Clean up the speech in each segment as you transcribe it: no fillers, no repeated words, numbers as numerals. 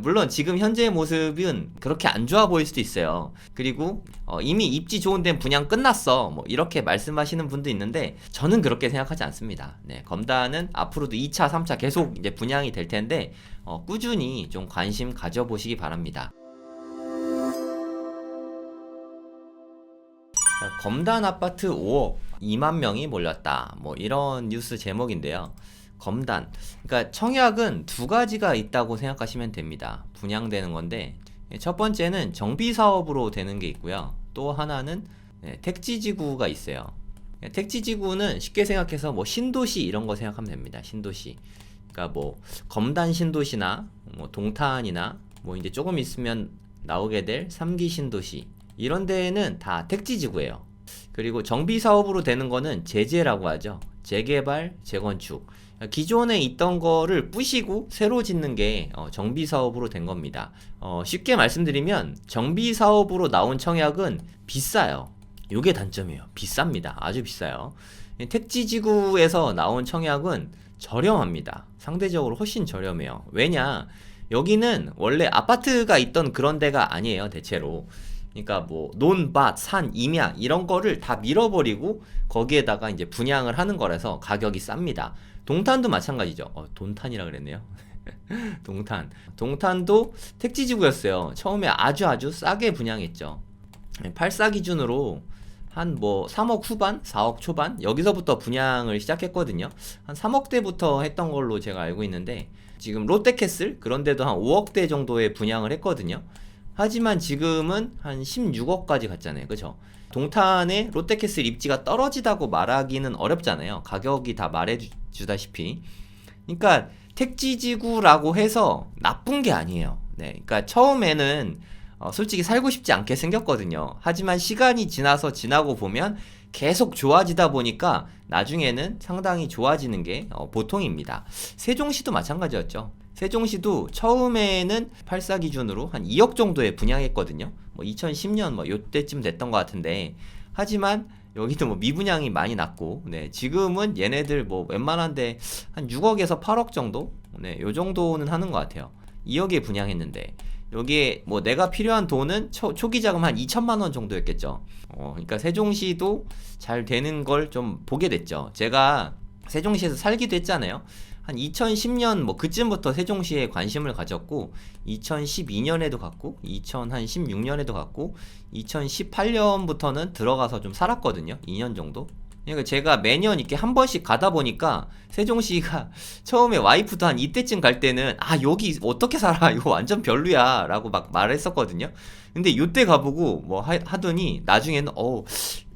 물론 지금 현재의 모습은 그렇게 안 좋아 보일 수도 있어요. 그리고 이미 입지 좋은 데는 분양 끝났어, 뭐 이렇게 말씀하시는 분도 있는데 저는 그렇게 생각하지 않습니다. 네, 검단은 앞으로도 2차, 3차 계속 이제 분양이 될 텐데 꾸준히 좀 관심 가져보시기 바랍니다. 자, 검단 아파트 5억 2만 명이 몰렸다, 뭐 이런 뉴스 제목인데요. 검단, 그러니까 청약은 두 가지가 있다고 생각하시면 됩니다. 분양되는 건데 첫 번째는 정비 사업으로 되는 게 있고요. 또 하나는 택지지구가 있어요. 택지지구는 쉽게 생각해서 뭐 신도시 이런 거 생각하면 됩니다. 신도시. 그러니까 뭐 검단 신도시나 뭐 동탄이나 뭐 이제 조금 있으면 나오게 될 3기 신도시 이런 데에는 다 택지지구예요. 그리고 정비 사업으로 되는 거는 재개라고 하죠. 재개발, 재건축. 기존에 있던 거를 부시고 새로 짓는 게 정비 사업으로 된 겁니다. 쉽게 말씀드리면 정비 사업으로 나온 청약은 비싸요. 이게 단점이에요. 비쌉니다. 아주 비싸요. 택지지구에서 나온 청약은 저렴합니다. 상대적으로 훨씬 저렴해요. 왜냐? 여기는 원래 아파트가 있던 그런 데가 아니에요, 대체로. 그러니까 뭐 논밭, 산, 임야 이런 거를 다 밀어버리고 거기에다가 이제 분양을 하는 거라서 가격이 쌉니다. 동탄도 마찬가지죠. 돈탄이라 그랬네요. 동탄도 택지지구였어요. 처음에 아주 싸게 분양했죠. 84 기준으로 한 뭐 3억 후반, 4억 초반 여기서부터 분양을 시작했거든요. 한 3억대부터 했던 걸로 제가 알고 있는데 지금 롯데캐슬 그런 데도 한 5억대 정도에 분양을 했거든요. 하지만 지금은 한 16억까지 갔잖아요. 그죠? 동탄에 롯데캐슬 입지가 떨어지다고 말하기는 어렵잖아요. 가격이 다 말해주다시피. 그러니까 택지지구라고 해서 나쁜 게 아니에요. 네, 그러니까 처음에는 솔직히 살고 싶지 않게 생겼거든요. 하지만 시간이 지나고 보면 계속 좋아지다 보니까 나중에는 상당히 좋아지는 게 보통입니다. 세종시도 마찬가지였죠. 세종시도 처음에는 84 기준으로 한 2억 정도에 분양했거든요. 뭐 2010년 뭐 요때쯤 됐던 것 같은데 하지만 여기도 뭐 미분양이 많이 났고 네, 지금은 얘네들 뭐 웬만한데 한 6억에서 8억 정도? 네, 요 정도는 하는 것 같아요. 2억에 분양했는데 여기에 뭐 내가 필요한 돈은 초기 자금 한 2천만 원 정도였겠죠. 그러니까 세종시도 잘 되는 걸 좀 보게 됐죠. 제가 세종시에서 살기도 했잖아요. 한 2010년 뭐 그쯤부터 세종시에 관심을 가졌고 2012년에도 갔고 2016년에도 갔고 2018년부터는 들어가서 좀 살았거든요. 2년 정도. 그러니까 제가 매년 이렇게 한 번씩 가다 보니까 세종시가 처음에 와이프도 한 이때쯤 갈 때는 여기 어떻게 살아 이거 완전 별로야 라고 막 말했었거든요. 근데 이때 가보고 뭐 하더니 나중에는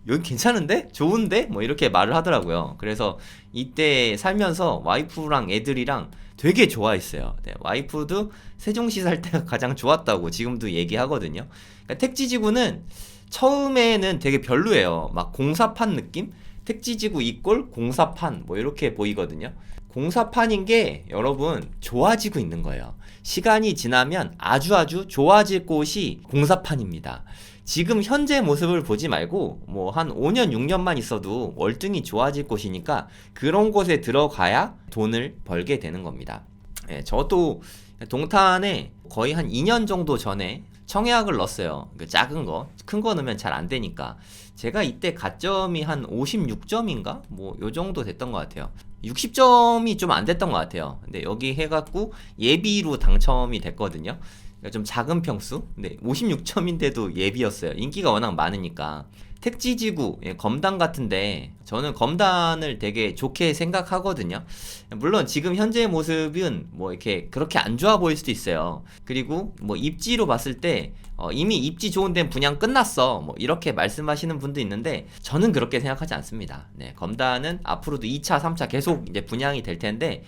여기 괜찮은데? 좋은데? 뭐 이렇게 말을 하더라고요. 그래서 이때 살면서 와이프랑 애들이랑 되게 좋아했어요. 네, 와이프도 세종시 살 때가 가장 좋았다고 지금도 얘기하거든요. 그러니까 택지지구는 처음에는 되게 별로예요. 막 공사판 느낌? 택지지구 이꼴 공사판 뭐 이렇게 보이거든요. 공사판인 게 여러분 좋아지고 있는 거예요. 시간이 지나면 아주 좋아질 곳이 공사판입니다. 지금 현재 모습을 보지 말고 뭐 한 5년 6년만 있어도 월등히 좋아질 곳이니까 그런 곳에 들어가야 돈을 벌게 되는 겁니다. 저도 동탄에 거의 한 2년 정도 전에 청약을 넣었어요. 작은 거, 큰 거 넣으면 잘 안 되니까. 제가 이때 가점이 한 56점인가? 뭐 요 정도 됐던 것 같아요. 60점이 좀 안 됐던 것 같아요. 근데 여기 해갖고 예비로 당첨이 됐거든요. 그러니까 좀 작은 평수? 근데 56점인데도 예비였어요. 인기가 워낙 많으니까. 택지지구, 검단 같은데 저는 검단을 되게 좋게 생각하거든요. 물론 지금 현재의 모습은 뭐 이렇게 그렇게 안 좋아 보일 수도 있어요. 그리고 뭐 입지로 봤을 때 이미 입지 좋은 데는 분양 끝났어, 뭐 이렇게 말씀하시는 분도 있는데 저는 그렇게 생각하지 않습니다. 네, 검단은 앞으로도 2차, 3차 계속 이제 분양이 될 텐데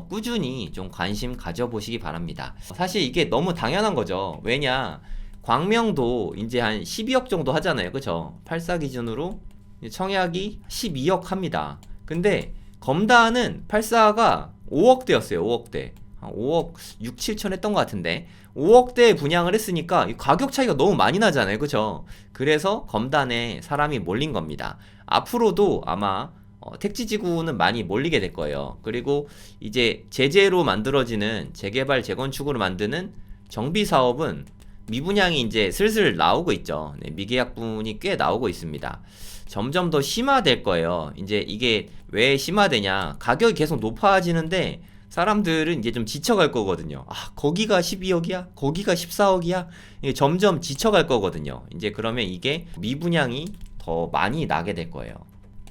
꾸준히 좀 관심 가져보시기 바랍니다. 사실 이게 너무 당연한 거죠. 왜냐? 광명도 이제 한 12억 정도 하잖아요. 그쵸? 84 기준으로 청약이 12억 합니다. 근데 검단은 84가 5억대였어요. 5억대. 5억 6, 7천 했던 것 같은데 5억대 분양을 했으니까 가격 차이가 너무 많이 나잖아요. 그쵸? 그래서 검단에 사람이 몰린 겁니다. 앞으로도 아마 택지지구는 많이 몰리게 될 거예요. 그리고 이제 제재로 만들어지는 재개발, 재건축으로 만드는 정비 사업은 미분양이 이제 슬슬 나오고 있죠. 네, 미계약분이 꽤 나오고 있습니다. 점점 더 심화될 거예요. 이제 이게 왜 심화되냐? 가격이 계속 높아지는데 사람들은 이제 좀 지쳐갈 거거든요. 아, 거기가 12억이야? 거기가 14억이야? 이게 점점 지쳐갈 거거든요. 이제 그러면 이게 미분양이 더 많이 나게 될 거예요.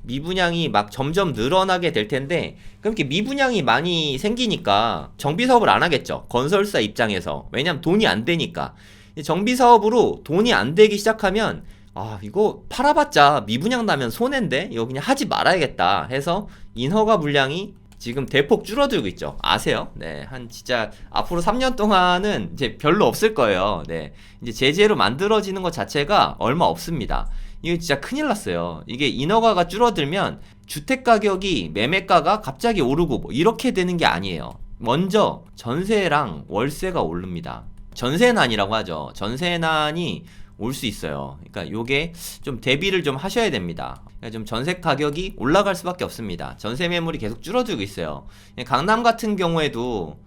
미분양이 막 점점 늘어나게 될 텐데, 그럼 이렇게 미분양이 많이 생기니까 정비 사업을 안 하겠죠. 건설사 입장에서. 왜냐면 돈이 안 되니까. 정비 사업으로 돈이 안 되기 시작하면 아, 이거 팔아봤자 미분양 나면 손해인데 이거 그냥 하지 말아야겠다 해서 인허가 물량이 지금 대폭 줄어들고 있죠. 아세요? 네, 한 진짜 앞으로 3년 동안은 이제 별로 없을 거예요. 네, 이제 제재로 만들어지는 것 자체가 얼마 없습니다. 이거 진짜 큰일 났어요. 이게 인허가가 줄어들면 주택 가격이 매매가가 갑자기 오르고 뭐 이렇게 되는 게 아니에요. 먼저 전세랑 월세가 오릅니다. 전세난이라고 하죠. 전세난이 올 수 있어요. 그러니까 요게 좀 대비를 좀 하셔야 됩니다. 그러니까 좀 전세 가격이 올라갈 수밖에 없습니다. 전세 매물이 계속 줄어들고 있어요. 강남 같은 경우에도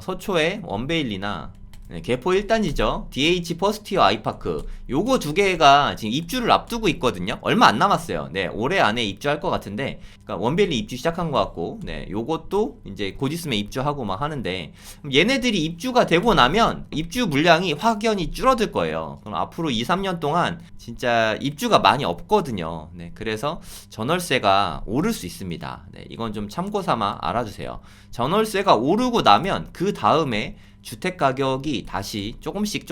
서초의 원베일리나 개포 1단지죠. DH 퍼스트이어 아이파크 요거 두 개가 지금 입주를 앞두고 있거든요. 얼마 안 남았어요. 네, 올해 안에 입주할 것 같은데, 그러니까 원베일리 입주 시작한 것 같고, 네, 요것도 이제 곧 있으면 입주하고 막 하는데, 얘네들이 입주가 되고 나면 입주 물량이 확연히 줄어들 거예요. 그럼 앞으로 2, 3년 동안 진짜 입주가 많이 없거든요. 네, 그래서 전월세가 오를 수 있습니다. 네, 이건 좀 참고 삼아 알아주세요. 전월세가 오르고 나면 그 다음에 주택 가격이 다시 조금씩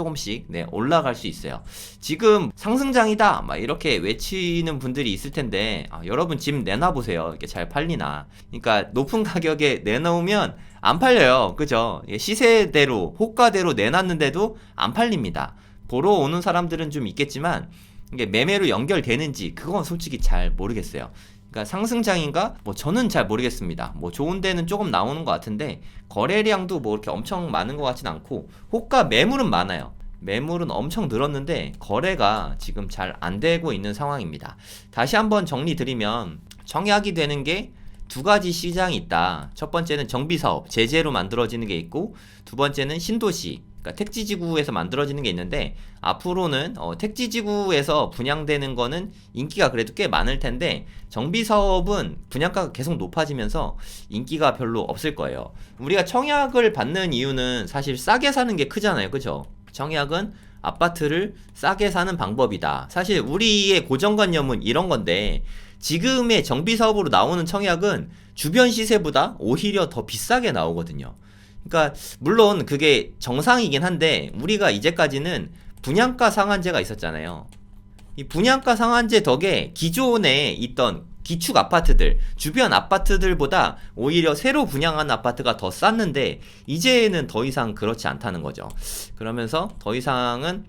네, 올라갈 수 있어요. 지금 상승장이다 막 이렇게 외치는 분들이 있을 텐데, 여러분 집 내놔보세요. 이렇게 잘 팔리나. 그러니까 높은 가격에 내놓으면 안 팔려요. 그죠? 시세대로 호가대로 내놨는데도 안 팔립니다. 보러 오는 사람들은 좀 있겠지만 이게 매매로 연결되는지 그건 솔직히 잘 모르겠어요. 그러니까 상승장인가? 뭐 저는 잘 모르겠습니다. 뭐 좋은 데는 조금 나오는 것 같은데 거래량도 뭐 이렇게 엄청 많은 것 같진 않고, 호가 매물은 많아요. 매물은 엄청 늘었는데 거래가 지금 잘 안 되고 있는 상황입니다. 다시 한번 정리 드리면 청약이 되는 게 두 가지 시장이 있다. 첫 번째는 정비사업, 제재로 만들어지는 게 있고, 두 번째는 신도시, 그러니까 택지지구에서 만들어지는 게 있는데, 앞으로는 택지지구에서 분양되는 거는 인기가 그래도 꽤 많을 텐데, 정비사업은 분양가가 계속 높아지면서 인기가 별로 없을 거예요. 우리가 청약을 받는 이유는 사실 싸게 사는 게 크잖아요. 그죠? 청약은 아파트를 싸게 사는 방법이다. 사실 우리의 고정관념은 이런 건데, 지금의 정비사업으로 나오는 청약은 주변 시세보다 오히려 더 비싸게 나오거든요. 그러니까 물론 그게 정상이긴 한데, 우리가 이제까지는 분양가 상한제가 있었잖아요. 이 분양가 상한제 덕에 기존에 있던 기축 아파트들, 주변 아파트들보다 오히려 새로 분양한 아파트가 더 쌌는데, 이제는 더 이상 그렇지 않다는 거죠. 그러면서 더 이상은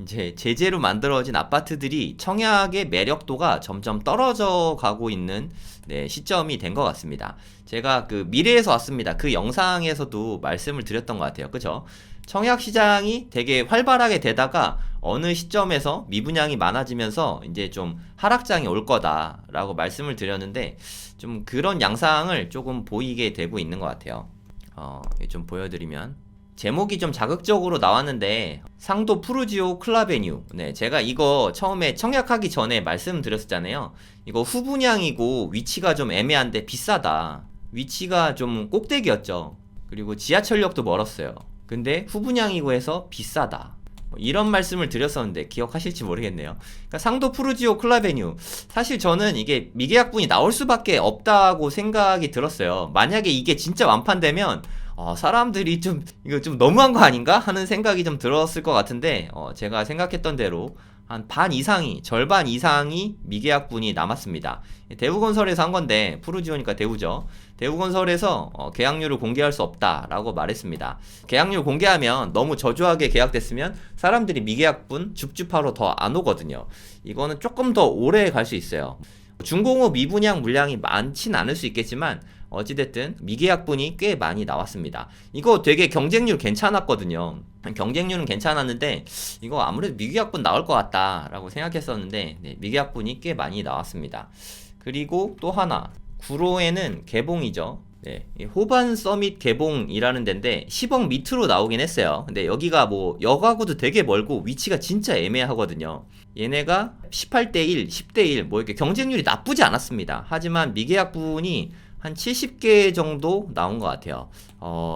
이제 제재로 만들어진 아파트들이 청약의 매력도가 점점 떨어져 가고 있는, 네, 시점이 된 것 같습니다. 제가 그 미래에서 왔습니다. 그 영상에서도 말씀을 드렸던 것 같아요. 그죠? 청약 시장이 되게 활발하게 되다가 어느 시점에서 미분양이 많아지면서 이제 좀 하락장이 올 거다라고 말씀을 드렸는데, 좀 그런 양상을 조금 보이게 되고 있는 것 같아요. 좀 보여드리면, 제목이 좀 자극적으로 나왔는데, 상도 푸르지오 클라베뉴. 네, 제가 이거 처음에 청약하기 전에 말씀드렸었잖아요. 이거 후분양이고 위치가 좀 애매한데 비싸다. 위치가 좀 꼭대기였죠. 그리고 지하철역도 멀었어요. 근데 후분양이고 해서 비싸다. 이런 말씀을 드렸었는데 기억하실지 모르겠네요. 그러니까 상도 푸르지오 클라베뉴, 사실 저는 이게 미계약분이 나올 수밖에 없다고 생각이 들었어요. 만약에 이게 진짜 완판되면 사람들이 좀 이거 좀 너무한 거 아닌가 하는 생각이 좀 들었을 것 같은데, 제가 생각했던 대로 한 반 이상이, 절반 이상이 미계약분이 남았습니다. 대우건설에서 한 건데, 푸르지오니까 대우죠. 대우건설에서 계약률을 공개할 수 없다라고 말했습니다. 계약률 공개하면 너무 저조하게 계약됐으면 사람들이 미계약분 줍줍하러 더 안 오거든요. 이거는 조금 더 오래 갈 수 있어요. 중공업 미분양 물량이 많진 않을 수 있겠지만 어찌됐든 미계약분이 꽤 많이 나왔습니다. 이거 되게 경쟁률 괜찮았거든요. 경쟁률은 괜찮았는데 이거 아무래도 미계약분 나올 것 같다라고 생각했었는데, 네, 미계약분이 꽤 많이 나왔습니다. 그리고 또 하나, 구로에는 개봉이죠. 네, 이 호반 서밋 개봉이라는 데인데 10억 밑으로 나오긴 했어요. 근데 여기가 뭐 여가구도 되게 멀고 위치가 진짜 애매하거든요. 얘네가 18대 1, 10대 1, 뭐 이렇게 경쟁률이 나쁘지 않았습니다. 하지만 미계약분이 한 70개 정도 나온 것 같아요.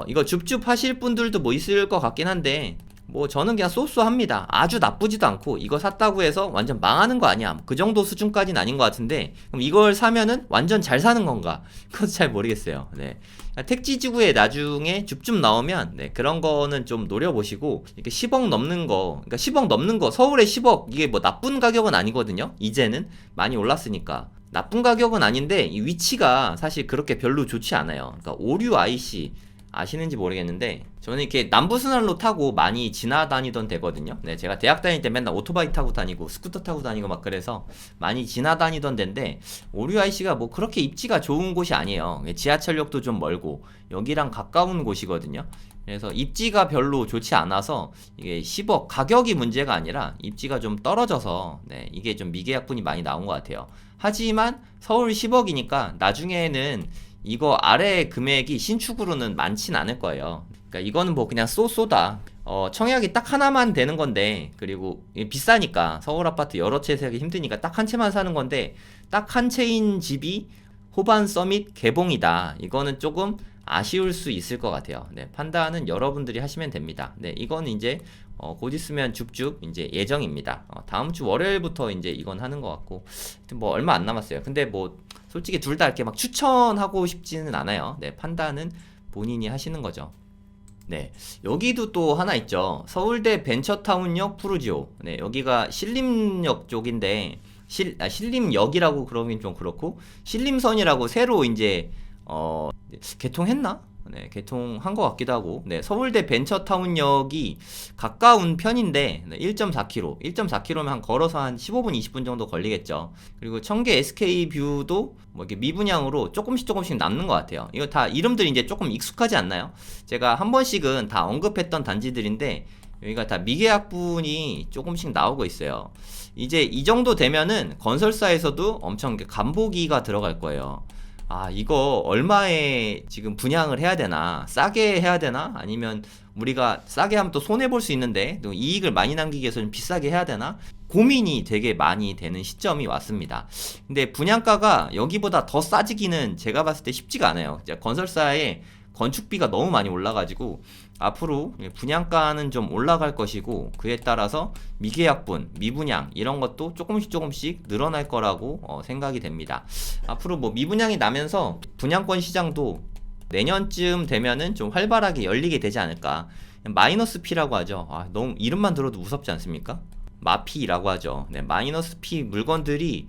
이거 줍줍 하실 분들도 뭐 있을 것 같긴 한데, 뭐 저는 그냥 쏘쏘합니다. 아주 나쁘지도 않고 이거 샀다고 해서 완전 망하는 거 아니야, 그 정도 수준까지는 아닌 것 같은데, 그럼 이걸 사면은 완전 잘 사는 건가? 그것도 잘 모르겠어요. 네. 택지지구에 나중에 줍줍 나오면, 네, 그런 거는 좀 노려보시고, 이렇게 10억 넘는 거, 그러니까 10억 넘는 거, 서울에 10억, 이게 뭐 나쁜 가격은 아니거든요. 이제는 많이 올랐으니까. 나쁜 가격은 아닌데 이 위치가 사실 그렇게 별로 좋지 않아요. 그러니까 오류 IC 아시는지 모르겠는데, 저는 이렇게 남부순환로 타고 많이 지나다니던 데거든요. 네, 제가 대학 다닐 때 맨날 오토바이 타고 다니고 스쿠터 타고 다니고 막 그래서 많이 지나다니던 데인데, 오류 IC가 뭐 그렇게 입지가 좋은 곳이 아니에요. 지하철역도 좀 멀고 여기랑 가까운 곳이거든요. 그래서 입지가 별로 좋지 않아서 이게 10억 가격이 문제가 아니라 입지가 좀 떨어져서, 네, 이게 좀 미계약분이 많이 나온 것 같아요. 하지만 서울 10억이니까 나중에는 이거 아래 금액이 신축으로는 많진 않을 거예요. 그러니까 이거는 뭐 그냥 쏘쏘다. 청약이 딱 하나만 되는 건데, 그리고 비싸니까 서울 아파트 여러 채 사기 힘드니까 딱 한 채만 사는 건데, 딱 한 채인 집이 호반 서밋 개봉이다. 이거는 조금 아쉬울 수 있을 것 같아요. 네, 판단은 여러분들이 하시면 됩니다. 네, 이건 이제 곧 있으면 줍줍 이제 예정입니다. 다음 주 월요일부터 이제 이건 하는 것 같고, 뭐 얼마 안 남았어요. 근데 뭐 솔직히 둘 다 이렇게 막 추천하고 싶지는 않아요. 네, 판단은 본인이 하시는 거죠. 네, 여기도 또 하나 있죠. 서울대 벤처타운역 푸르지오. 네, 여기가 신림역 쪽인데, 신림역이라고 그러긴 좀 그렇고, 신림선이라고 새로 이제 개통했나? 네, 개통한 것 같기도 하고. 네, 서울대 벤처타운역이 가까운 편인데, 네, 1.4km, 1.4km면 한 걸어서 한 15분, 20분 정도 걸리겠죠. 그리고 청계 SK뷰도 뭐 이렇게 미분양으로 조금씩 남는 것 같아요. 이거 다 이름들이 이제 조금 익숙하지 않나요? 제가 한 번씩은 다 언급했던 단지들인데, 여기가 다 미계약분이 조금씩 나오고 있어요. 이제 이 정도 되면은 건설사에서도 엄청 간보기가 들어갈 거예요. 아, 이거 얼마에 지금 분양을 해야 되나? 싸게 해야 되나? 아니면 우리가 싸게 하면 또 손해볼 수 있는데 또 이익을 많이 남기기 위해서 좀 비싸게 해야 되나? 고민이 되게 많이 되는 시점이 왔습니다. 근데 분양가가 여기보다 더 싸지기는 제가 봤을 때 쉽지가 않아요. 건설사의 건축비가 너무 많이 올라가지고 앞으로 분양가는 좀 올라갈 것이고, 그에 따라서 미계약분, 미분양 이런 것도 조금씩 늘어날 거라고 생각이 됩니다. 앞으로 뭐 미분양이 나면서 분양권 시장도 내년쯤 되면은 좀 활발하게 열리게 되지 않을까. 마이너스 P라고 하죠. 너무 이름만 들어도 무섭지 않습니까? 마피라고 하죠. 네, 마이너스 P 물건들이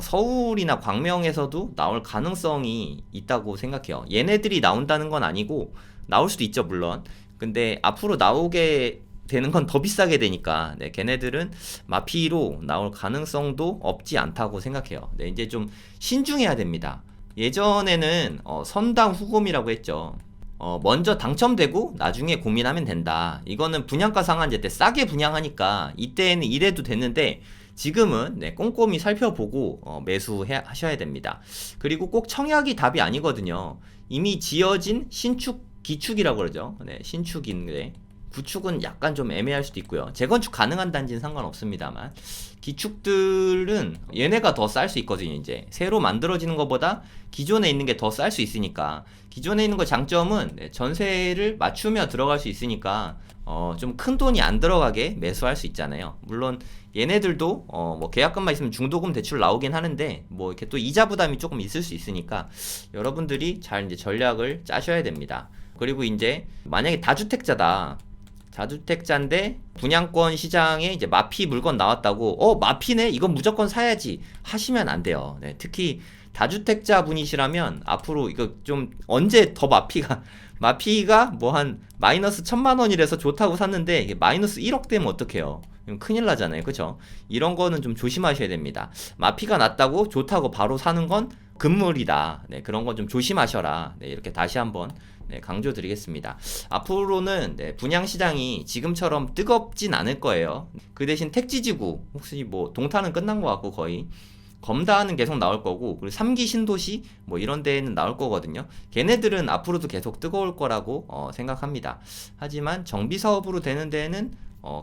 서울이나 광명에서도 나올 가능성이 있다고 생각해요. 얘네들이 나온다는 건 아니고, 나올 수도 있죠, 물론. 근데 앞으로 나오게 되는 건 더 비싸게 되니까, 네, 걔네들은 마피로 나올 가능성도 없지 않다고 생각해요. 네, 이제 좀 신중해야 됩니다. 예전에는 선당 후곰이라고 했죠. 먼저 당첨되고 나중에 고민하면 된다. 이거는 분양가 상한제 때 싸게 분양하니까 이때는 이래도 됐는데, 지금은 네, 꼼꼼히 살펴보고 매수하셔야 됩니다. 그리고 꼭 청약이 답이 아니거든요. 이미 지어진 신축, 기축이라고 그러죠. 네, 신축인데 구축은 약간 좀 애매할 수도 있고요. 재건축 가능한 단지는 상관없습니다만, 기축들은 얘네가 더 쌀 수 있거든요. 이제 새로 만들어지는 것보다 기존에 있는 게 더 쌀 수 있으니까. 기존에 있는 거 장점은 전세를 맞추며 들어갈 수 있으니까 좀 큰 돈이 안 들어가게 매수할 수 있잖아요. 물론 얘네들도 뭐 계약금만 있으면 중도금 대출 나오긴 하는데, 뭐 이렇게 또 이자 부담이 조금 있을 수 있으니까 여러분들이 잘 이제 전략을 짜셔야 됩니다. 그리고 이제 만약에 다주택자인데 분양권 시장에 이제 마피 물건 나왔다고 마피네, 이건 무조건 사야지 하시면 안 돼요. 네, 특히 다주택자 분이시라면 앞으로 이거 좀 언제 더 마피가 뭐 한 마이너스 1,000만 원이라서 좋다고 샀는데 이게 마이너스 1억 되면 어떡해요? 큰일 나잖아요. 그쵸? 이런 거는 좀 조심하셔야 됩니다. 마피가 났다고 좋다고 바로 사는 건 금물이다. 네, 그런 건 좀 조심하셔라. 네, 이렇게 다시 한번 강조드리겠습니다. 앞으로는 분양시장이 지금처럼 뜨겁진 않을 거예요. 그 대신 택지지구, 혹시 뭐 동탄은 끝난 것 같고 거의, 검다는 계속 나올 거고, 그리고 3기 신도시 뭐 이런 데는 나올 거거든요. 걔네들은 앞으로도 계속 뜨거울 거라고 생각합니다. 하지만 정비 사업으로 되는 데는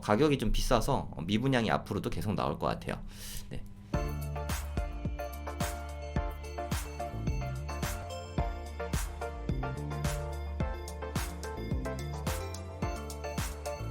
가격이 좀 비싸서 미분양이 앞으로도 계속 나올 것 같아요. 네.